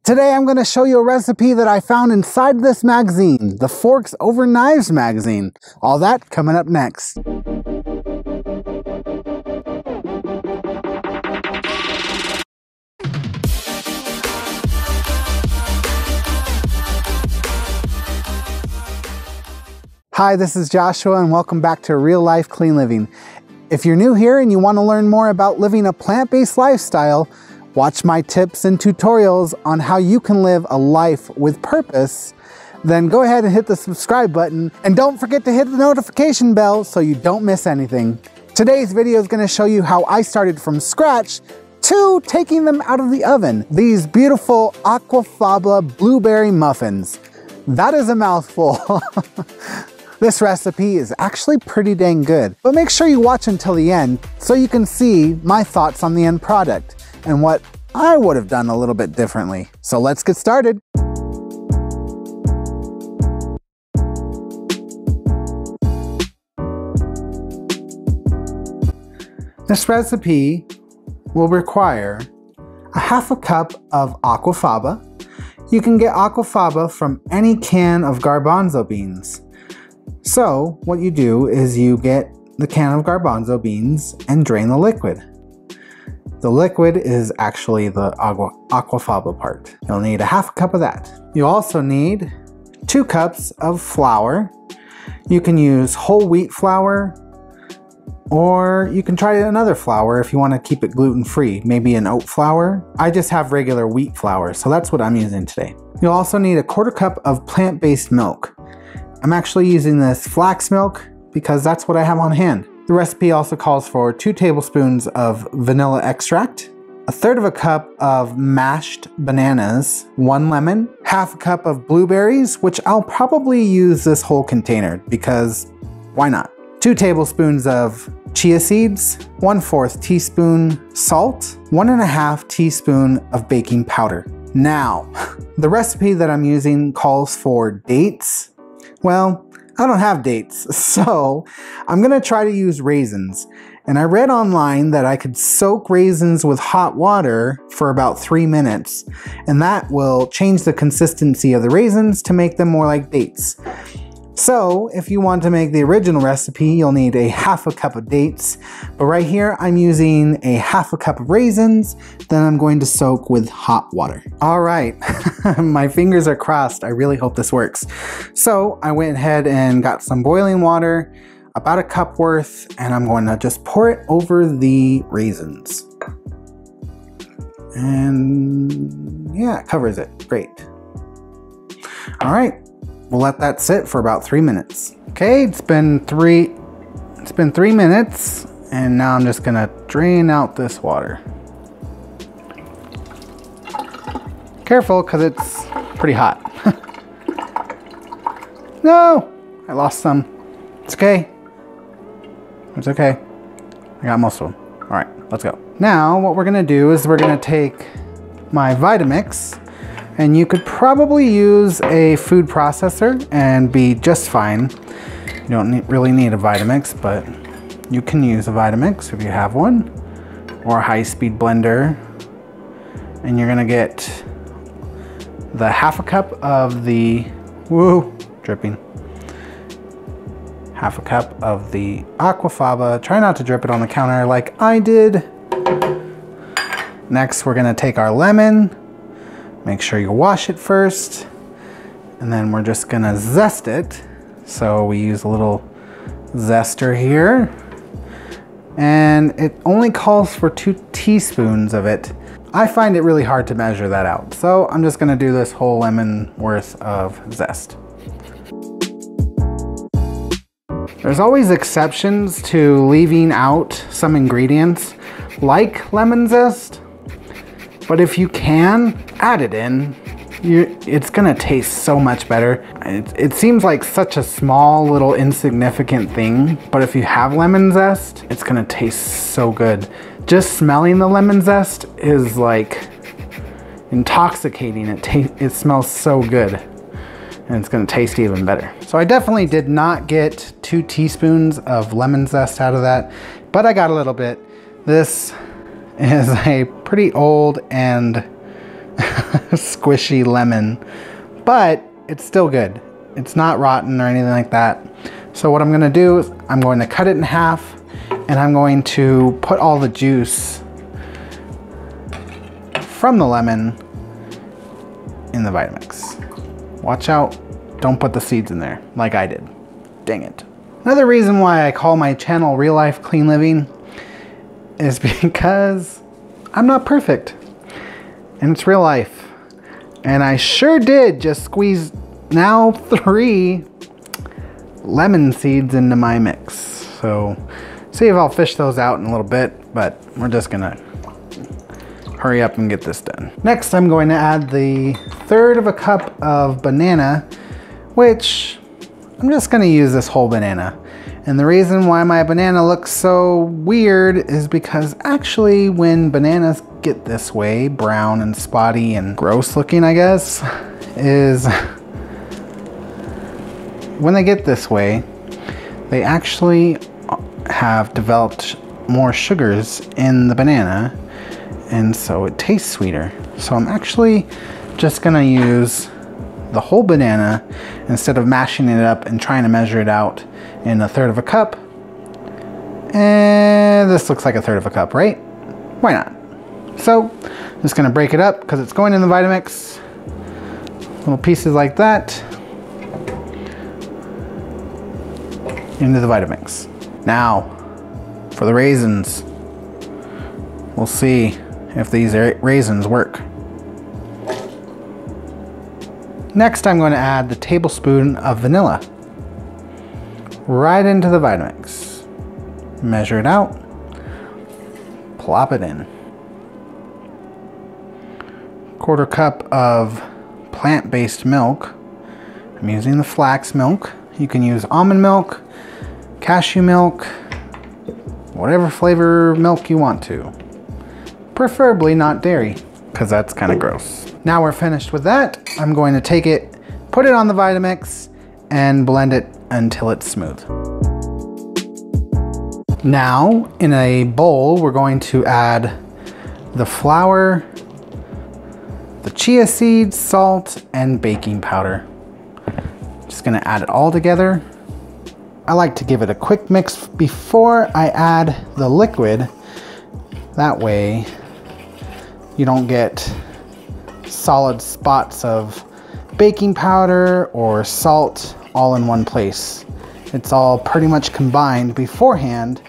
Today I'm going to show you a recipe that I found inside this magazine, the Forks Over Knives magazine. All that coming up next. Hi, this is Joshua and welcome back to Real Life Clean Living. If you're new here and you want to learn more about living a plant-based lifestyle, watch my tips and tutorials on how you can live a life with purpose, then go ahead and hit the subscribe button and don't forget to hit the notification bell so you don't miss anything. Today's video is going to show you how I started from scratch to taking them out of the oven. These beautiful Aquafaba blueberry muffins. That is a mouthful. This recipe is actually pretty dang good, but make sure you watch until the end so you can see my thoughts on the end product and what I would have done a little bit differently. So let's get started. This recipe will require a half a cup of aquafaba. You can get aquafaba from any can of garbanzo beans. So what you do is you get the can of garbanzo beans and drain the liquid. The liquid is actually the aquafaba part. You'll need a half a cup of that. You also need 2 cups of flour. You can use whole wheat flour, or you can try another flour if you want to keep it gluten-free, maybe an oat flour. I just have regular wheat flour, so that's what I'm using today. You'll also need a 1/4 cup of plant-based milk. I'm actually using this flax milk because that's what I have on hand. The recipe also calls for 2 tablespoons of vanilla extract, 1/3 cup of mashed bananas, 1 lemon, half a cup of blueberries, which I'll probably use this whole container because why not? 2 tablespoons of chia seeds, 1/4 teaspoon salt, 1.5 teaspoon of baking powder. Now, the recipe that I'm using calls for dates. Well, I don't have dates, so I'm gonna try to use raisins. And I read online that I could soak raisins with hot water for about 3 minutes, and that will change the consistency of the raisins to make them more like dates. So if you want to make the original recipe, you'll need a half a cup of dates, but right here I'm using a half a cup of raisins that I'm going to soak with hot water. All right, my fingers are crossed. I really hope this works. So I went ahead and got some boiling water, about a cup worth, and I'm going to just pour it over the raisins. And yeah, it covers it, great. All right. We'll let that sit for about 3 minutes. Okay, it's been 3 minutes, and now I'm just gonna drain out this water. Careful, because it's pretty hot. No, I lost some. It's okay. It's okay. I got most of them. All right, let's go. Now, what we're gonna do is we're gonna take my Vitamix, and you could probably use a food processor and be just fine. You don't really need a Vitamix, but you can use a Vitamix if you have one, or a high-speed blender. And you're gonna get the half a cup of the, dripping. Half a cup of the aquafaba. Try not to drip it on the counter like I did. Next, we're gonna take our lemon. Make sure you wash it first, and then we're just gonna zest it. So we use a little zester here, and it only calls for 2 teaspoons of it. I find it really hard to measure that out, so I'm just gonna do this whole lemon worth of zest. There's always exceptions to leaving out some ingredients, like lemon zest. But if you can, add it in. It's gonna taste so much better. It seems like such a small little insignificant thing, but if you have lemon zest, it's gonna taste so good. Just smelling the lemon zest is like intoxicating. It smells so good, and it's gonna taste even better. So I definitely did not get 2 teaspoons of lemon zest out of that, but I got a little bit. This is a pretty old and squishy lemon, but it's still good. It's not rotten or anything like that. So what I'm gonna do is I'm going to cut it in half, and I'm going to put all the juice from the lemon in the Vitamix. Watch out, don't put the seeds in there like I did. Dang it. Another reason why I call my channel Real Life Clean Living is because I'm not perfect, and it's real life. And I sure did just squeeze now 3 lemon seeds into my mix. So see if I'll fish those out in a little bit, but we're just gonna hurry up and get this done. Next, I'm going to add the 1/3 cup of banana, which I'm just gonna use this whole banana. And the reason why my banana looks so weird is because actually when bananas get this way, brown and spotty and gross looking, I guess, is when they get this way, they actually have developed more sugars in the banana, and so it tastes sweeter. So I'm actually just gonna use the whole banana instead of mashing it up and trying to measure it out in 1/3 cup. And this looks like 1/3 cup, right? Why not? So I'm just gonna break it up because it's going in the Vitamix. Little pieces like that into the Vitamix. Now for the raisins. We'll see if these raisins work. Next, I'm going to add the tablespoon of vanilla right into the Vitamix. Measure it out, plop it in. 1/4 cup of plant-based milk. I'm using the flax milk. You can use almond milk, cashew milk, whatever flavor milk you want to. Preferably not dairy, because that's kind of gross. Now we're finished with that. I'm going to take it, put it on the Vitamix, and blend it until it's smooth. Now, in a bowl, we're going to add the flour, the chia seeds, salt, and baking powder. Just gonna add it all together. I like to give it a quick mix before I add the liquid. That way, you don't get solid spots of baking powder or salt all in one place. It's all pretty much combined beforehand.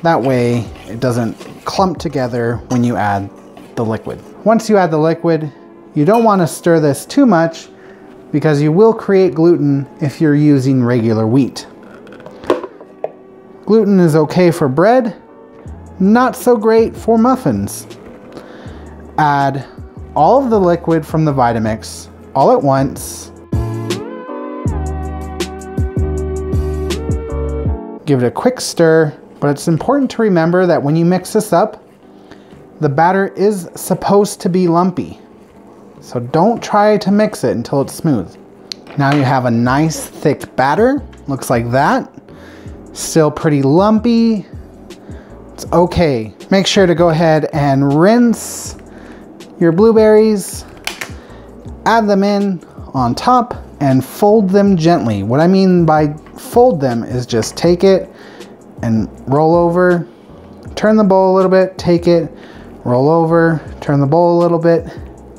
That way it doesn't clump together when you add the liquid. Once you add the liquid, you don't want to stir this too much because you will create gluten if you're using regular wheat. Gluten is okay for bread, not so great for muffins. Add all of the liquid from the Vitamix all at once. Give it a quick stir, but it's important to remember that when you mix this up, the batter is supposed to be lumpy. So don't try to mix it until it's smooth. Now you have a nice thick batter, looks like that. Still pretty lumpy. It's okay. Make sure to go ahead and rinse your blueberries, add them in on top, and fold them gently. What I mean by fold them is just take it and roll over, turn the bowl a little bit, take it, roll over, turn the bowl a little bit,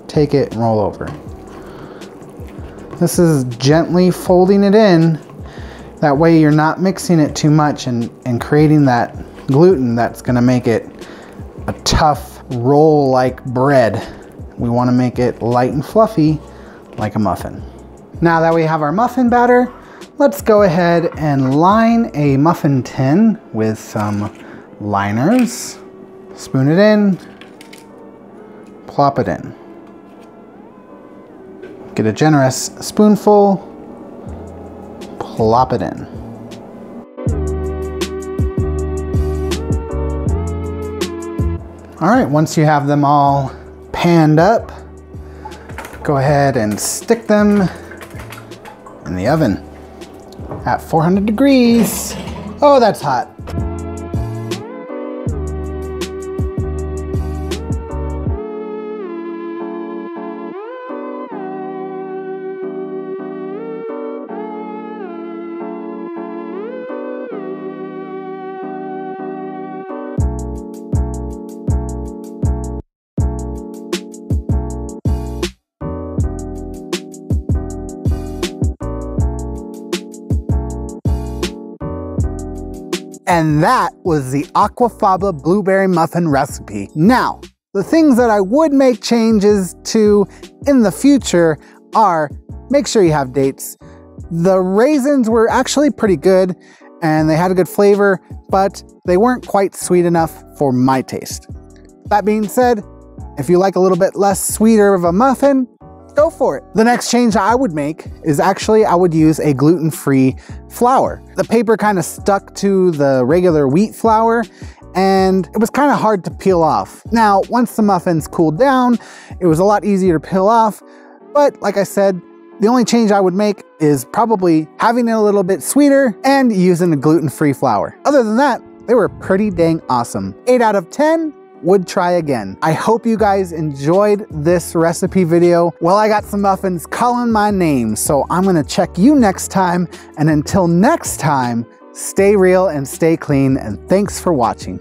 take it, and roll over. This is gently folding it in. That way you're not mixing it too much and creating that gluten that's gonna make it a tough roll like bread. We want to make it light and fluffy like a muffin. Now that we have our muffin batter, let's go ahead and line a muffin tin with some liners. Spoon it in, plop it in. Get a generous spoonful, plop it in. All right, once you have them all panned up, go ahead and stick them in the oven at 400 degrees. Oh, that's hot. And that was the Aquafaba blueberry muffin recipe. Now, the things that I would make changes to in the future are, make sure you have dates. The raisins were actually pretty good and they had a good flavor, but they weren't quite sweet enough for my taste. That being said, if you like a little bit less sweeter of a muffin, go for it. The next change I would make is actually I would use a gluten-free flour. The paper kind of stuck to the regular wheat flour and it was kind of hard to peel off. Now, once the muffins cooled down, it was a lot easier to peel off, but like I said, the only change I would make is probably having it a little bit sweeter and using a gluten-free flour. Other than that, they were pretty dang awesome. 8 out of 10. Would try again. I hope you guys enjoyed this recipe video. Well, I got some muffins calling my name, so I'm gonna check you next time. And until next time, stay real and stay clean, and thanks for watching.